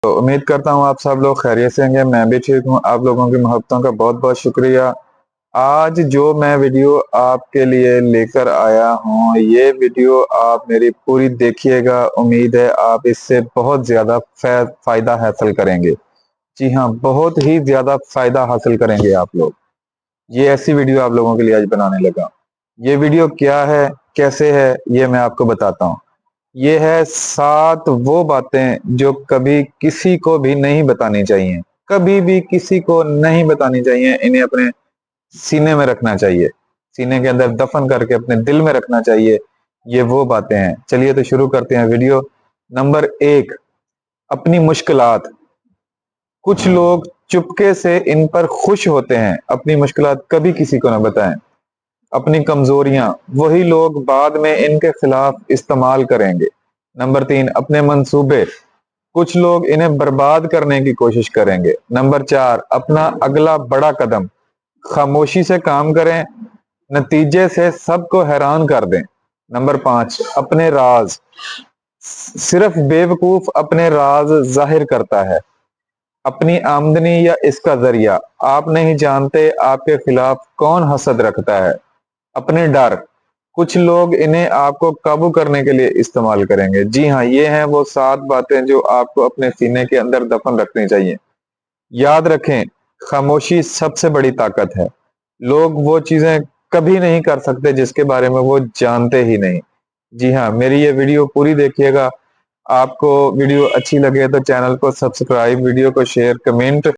तो उम्मीद करता हूँ आप सब लोग खैरियत से होंगे। मैं भी ठीक हूँ। आप लोगों की मोहब्बतों का बहुत बहुत शुक्रिया। आज जो मैं वीडियो आपके लिए लेकर आया हूँ, ये वीडियो आप मेरी पूरी देखिएगा। उम्मीद है आप इससे बहुत ज्यादा फायदा हासिल करेंगे। जी हाँ, बहुत ही ज्यादा फायदा हासिल करेंगे आप लोग। ये ऐसी वीडियो आप लोगों के लिए आज बनाने लगा। ये वीडियो क्या है, कैसे है, ये मैं आपको बताता हूँ। ये है 7 वो बातें जो कभी किसी को भी नहीं बतानी चाहिए। कभी भी किसी को नहीं बतानी चाहिए। इन्हें अपने सीने में रखना चाहिए, सीने के अंदर दफन करके अपने दिल में रखना चाहिए। ये वो बातें हैं। चलिए तो शुरू करते हैं वीडियो। नंबर 1, अपनी मुश्किलात। कुछ लोग चुपके से इन पर खुश होते हैं। अपनी मुश्किलात कभी किसी को ना बताएं। अपनी कमजोरियां, वही लोग बाद में इनके खिलाफ इस्तेमाल करेंगे। नंबर 3, अपने मंसूबे। कुछ लोग इन्हें बर्बाद करने की कोशिश करेंगे। नंबर 4, अपना अगला बड़ा कदम। खामोशी से काम करें, नतीजे से सबको हैरान कर दें। नंबर 5, अपने राज। सिर्फ बेवकूफ अपने राज जाहिर करता है। अपनी आमदनी या इसका जरिया। आप नहीं जानते आपके खिलाफ कौन हसद रखता है। अपने डर। कुछ लोग इन्हें आपको काबू करने के लिए इस्तेमाल करेंगे। जी हाँ, ये हैं वो 7 बातें जो आपको अपने सीने के अंदर दफन रखनी चाहिए। याद रखें, खामोशी सबसे बड़ी ताकत है। लोग वो चीजें कभी नहीं कर सकते जिसके बारे में वो जानते ही नहीं। जी हाँ, मेरी ये वीडियो पूरी देखिएगा। आपको वीडियो अच्छी लगे तो चैनल को सब्सक्राइब, वीडियो को शेयर, कमेंट